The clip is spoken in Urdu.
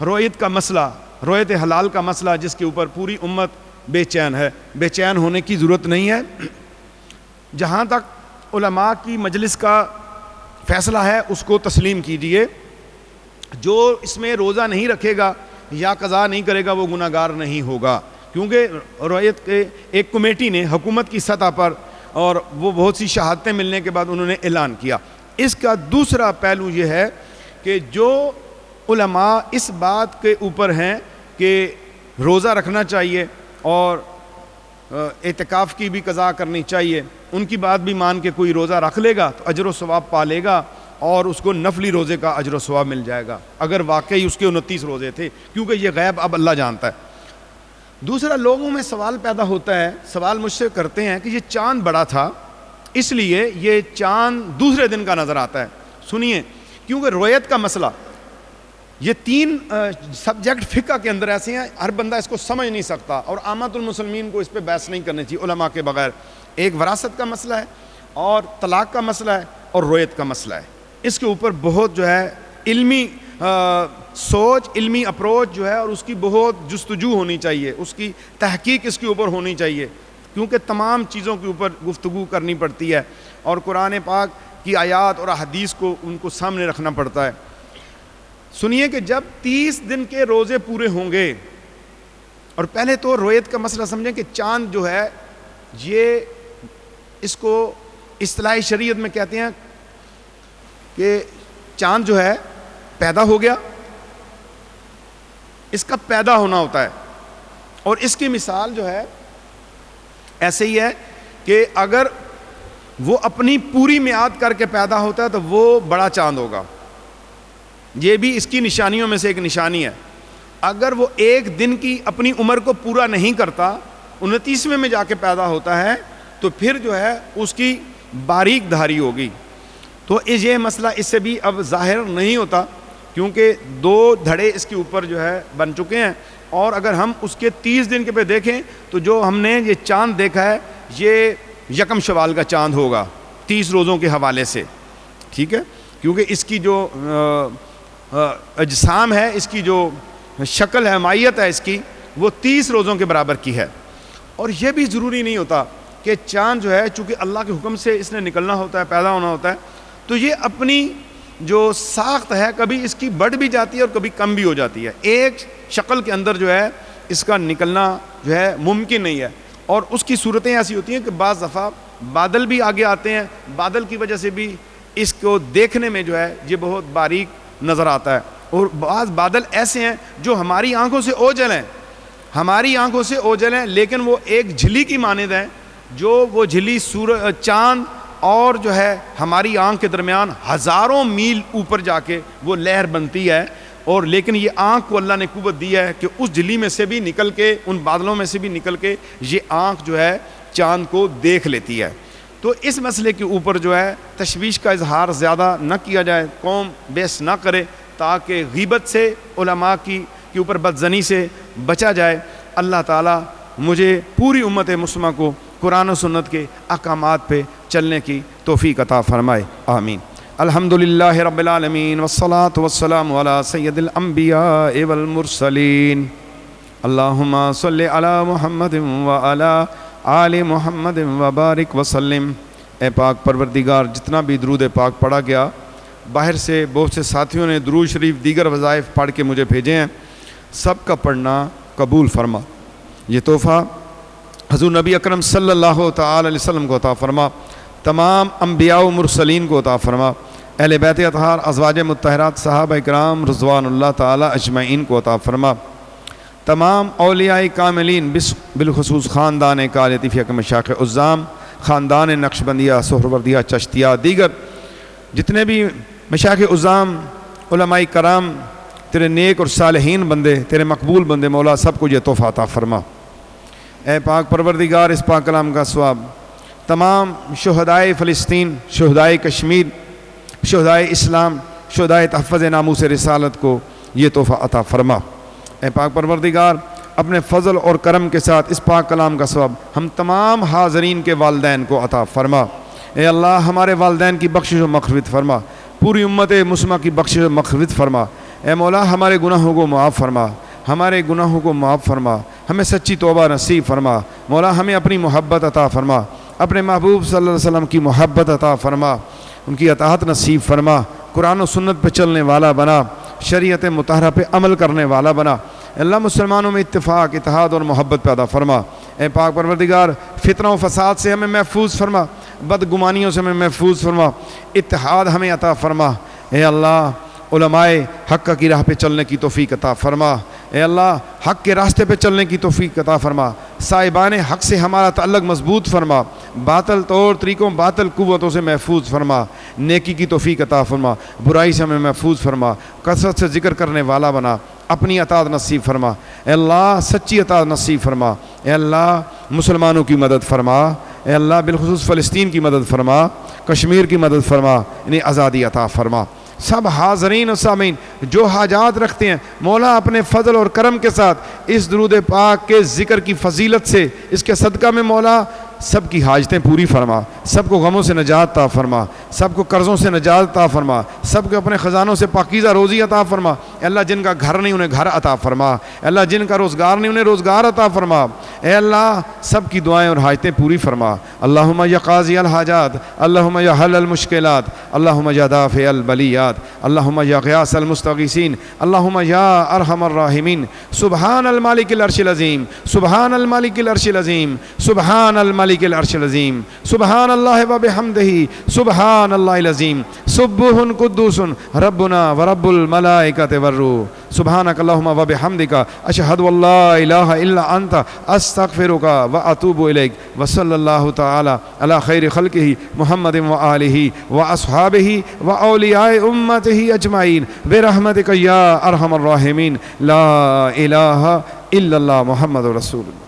رویت کا مسئلہ، رویت حلال کا مسئلہ جس کے اوپر پوری امت بے چین ہے، بے چین ہونے کی ضرورت نہیں ہے. جہاں تک علماء کی مجلس کا فیصلہ ہے اس کو تسلیم کیجئے. جو اس میں روزہ نہیں رکھے گا یا قضا نہیں کرے گا وہ گناہ گار نہیں ہوگا، کیونکہ رویت کے ایک کمیٹی نے حکومت کی سطح پر، اور وہ بہت سی شہادتیں ملنے کے بعد انہوں نے اعلان کیا. اس کا دوسرا پہلو یہ ہے کہ جو علماء اس بات کے اوپر ہیں کہ روزہ رکھنا چاہیے اور اعتکاف کی بھی قضا کرنی چاہیے، ان کی بات بھی مان کے کوئی روزہ رکھ لے گا تو اجر و ثواب پا لے گا، اور اس کو نفلی روزے کا اجر و ثواب مل جائے گا اگر واقعی اس کے 29 روزے تھے، کیونکہ یہ غیب اب اللہ جانتا ہے. دوسرا، لوگوں میں سوال پیدا ہوتا ہے، سوال مجھ سے کرتے ہیں کہ یہ چاند بڑا تھا اس لیے یہ چاند دوسرے دن کا نظر آتا ہے. سنیے، کیونکہ رویت کا مسئلہ، یہ 3 سبجیکٹ فقہ کے اندر ایسے ہیں ہر بندہ اس کو سمجھ نہیں سکتا، اور عامت المسلمین کو اس پہ بحث نہیں کرنی چاہیے علماء کے بغیر. ایک وراثت کا مسئلہ ہے، اور طلاق کا مسئلہ ہے، اور رویت کا مسئلہ ہے. اس کے اوپر بہت جو ہے علمی سوچ، علمی اپروچ جو ہے، اور اس کی بہت جستجو ہونی چاہیے، اس کی تحقیق اس کے اوپر ہونی چاہیے، کیونکہ تمام چیزوں کے اوپر گفتگو کرنی پڑتی ہے، اور قرآن پاک کی آیات اور احادیث کو ان کو سامنے رکھنا پڑتا ہے. سنیے کہ جب 30 دن کے روزے پورے ہوں گے، اور پہلے تو رویت کا مسئلہ سمجھیں کہ چاند جو ہے یہ، اس کو اصطلاحی شریعت میں کہتے ہیں کہ چاند جو ہے پیدا ہو گیا، اس کا پیدا ہونا ہوتا ہے. اور اس کی مثال جو ہے ایسے ہی ہے کہ اگر وہ اپنی پوری میعاد کر کے پیدا ہوتا ہے تو وہ بڑا چاند ہوگا. یہ بھی اس کی نشانیوں میں سے ایک نشانی ہے. اگر وہ ایک دن کی اپنی عمر کو پورا نہیں کرتا، 29ویں میں جا کے پیدا ہوتا ہے، تو پھر جو ہے اس کی باریک دھاری ہوگی. تو یہ مسئلہ اس سے بھی اب ظاہر نہیں ہوتا، کیونکہ 2 دھڑے اس کے اوپر جو ہے بن چکے ہیں. اور اگر ہم اس کے 30 دن کے پہ دیکھیں تو جو ہم نے یہ چاند دیکھا ہے یہ 1 شوال کا چاند ہوگا 30 روزوں کے حوالے سے. ٹھیک ہے، کیونکہ اس کی جو اجسام ہے، اس کی جو شکل ہے، مائیت ہے اس کی، وہ 30 روزوں کے برابر کی ہے. اور یہ بھی ضروری نہیں ہوتا کہ چاند جو ہے، چونکہ اللہ کے حکم سے اس نے نکلنا ہوتا ہے، پیدا ہونا ہوتا ہے، تو یہ اپنی جو ساخت ہے کبھی اس کی بڑھ بھی جاتی ہے اور کبھی کم بھی ہو جاتی ہے. ایک شکل کے اندر جو ہے اس کا نکلنا جو ہے ممکن نہیں ہے. اور اس کی صورتیں ایسی ہوتی ہیں کہ بعض دفعہ بادل بھی آگے آتے ہیں، بادل کی وجہ سے بھی اس کو دیکھنے میں جو ہے یہ بہت باریک نظر آتا ہے. اور بعض بادل ایسے ہیں جو ہماری آنکھوں سے اوجھل ہیں، ہماری آنکھوں سے اوجھل ہیں، لیکن وہ ایک جھلی کی مانند ہیں، جو وہ جھلی چاند اور جو ہے ہماری آنکھ کے درمیان ہزاروں میل اوپر جا کے وہ لہر بنتی ہے. اور لیکن یہ آنکھ کو اللہ نے قوت دی ہے کہ اس جھلی میں سے بھی نکل کے، ان بادلوں میں سے بھی نکل کے یہ آنکھ جو ہے چاند کو دیکھ لیتی ہے. تو اس مسئلے کے اوپر جو ہے تشویش کا اظہار زیادہ نہ کیا جائے، قوم بیس نہ کرے، تاکہ غیبت سے، علماء کے اوپر بدظنی سے بچا جائے. اللہ تعالی مجھے پوری امت مسلمہ کو قرآن و سنت کے احکامات پہ چلنے کی توفیق عطا فرمائے. آمین. الحمدللہ رب العالمین والصلاة والسلام علی سید الانبیاء والمرسلین. اللہم صلی علی محمد وعلی آل محمد وبارک وسلم. اے پاک پروردگار، جتنا بھی درود پاک پڑھا گیا، باہر سے بہت سے ساتھیوں نے درود شریف دیگر وظائف پڑھ کے مجھے بھیجے ہیں، سب کا پڑھنا قبول فرما. یہ تحفہ حضور نبی اکرم صلی اللہ تعالی علیہ وسلم کو عطا فرما، تمام انبیاء و مرسلین کو عطا فرما، اہل بیت اطہار، ازواج مطہرات، صحابہ کرام رضوان اللہ تعالی اجمعین کو عطا فرما، تمام اولیاء کاملین بالخصوص خاندان کال لطیفیہ کے مشائخ عظام، خاندان نقشبندیہ، سہروردیہ، چشتیہ، دیگر جتنے بھی مشائخ عظام، علماء کرام، تیرے نیک اور صالحین بندے، تیرے مقبول بندے، مولا سب کو یہ تحفہ عطا فرما. اے پاک پروردگار، اس پاک کلام کا ثواب تمام شہدائے فلسطین، شہدائے کشمیر، شہدائے اسلام، شہدائے تحفظ ناموس رسالت کو یہ تحفہ عطا فرما. اے پاک پروردگار، اپنے فضل اور کرم کے ساتھ اس پاک کلام کا ثواب ہم تمام حاضرین کے والدین کو عطا فرما. اے اللہ، ہمارے والدین کی بخشش و مغفرت فرما، پوری امت مسلمہ کی بخشش و مغفرت فرما. اے مولا ہمارے گناہوں کو معاف فرما، ہمارے گناہوں کو معاف فرما، ہمیں سچی توبہ نصیب فرما، مولا ہمیں اپنی محبت عطا فرما، اپنے محبوب صلی اللہ علیہ وسلم کی محبت عطا فرما، ان کی اطاعت نصیب فرما، قرآن و سنت پہ چلنے والا بنا، شریعت مطہرہ پہ عمل کرنے والا بنا۔ اللہ مسلمانوں میں اتفاق، اتحاد اور محبت پیدا فرما۔ اے پاک پروردگار فتنہ و فساد سے ہمیں محفوظ فرما، بدگمانیوں سے ہمیں محفوظ فرما، اتحاد ہمیں عطا فرما۔ اے اللہ علماء حق کی راہ پہ چلنے کی توفیق عطا فرما۔ اے اللہ حق کے راستے پہ چلنے کی توفیق عطا فرما، صاحبان حق سے ہمارا تعلق مضبوط فرما، باطل طور طریقوں باطل قوتوں سے محفوظ فرما، نیکی کی توفیق عطا فرما، برائی سے ہمیں محفوظ فرما، کثرت سے ذکر کرنے والا بنا، اپنی اطاعت نصیب فرما۔ اے اللہ سچی اطاعت نصیب فرما۔ اے اللہ مسلمانوں کی مدد فرما۔ اے اللہ بالخصوص فلسطین کی مدد فرما، کشمیر کی مدد فرما، انہیں آزادی عطا فرما۔ سب حاضرین و سامعین جو حاجات رکھتے ہیں مولا اپنے فضل اور کرم کے ساتھ اس درود پاک کے ذکر کی فضیلت سے، اس کے صدقہ میں مولا سب کی حاجتیں پوری فرما، سب کو غموں سے نجات عطا فرما، سب کو قرضوں سے نجات عطا فرما، سب کو اپنے خزانوں سے پاکیزہ روزی عطا فرما۔ اے اللہ جن کا گھر نہیں انہیں گھر عطا فرما، اے اللہ جن کا روزگار نہیں انہیں روزگار عطا فرما۔ اے اللہ سب کی دعائیں اور حاجتیں پوری فرما۔ اللہم یا قاضی الحاجات، اللہم یا حل المشکلات، اللہم یا دافع البلیات، اللہم یا غیاث المستغیثین، اللہم یا ارحم الراحمین۔ سبحان المالک العرش العظیم، سبحان المالک العرش العظیم، سبحان الملك العرش العظیم، سبحان اللہ و بحمدہ، سبحان اللہ العظیم، سبح قدوس ربنا ورب الملائکۃ والروح، سبحانک اللہم و بحمدک، اشہد ان لا الہ الا انت، استغفرک و اتوب الیک، وصلی اللہ تعالی علی خیر خلقہ محمد و آلہ و اصحابہ و اولیاء امتہ اجمعین برحمتک یا ارحم الراحمین، لا الہ الا اللہ محمد رسول اللہ۔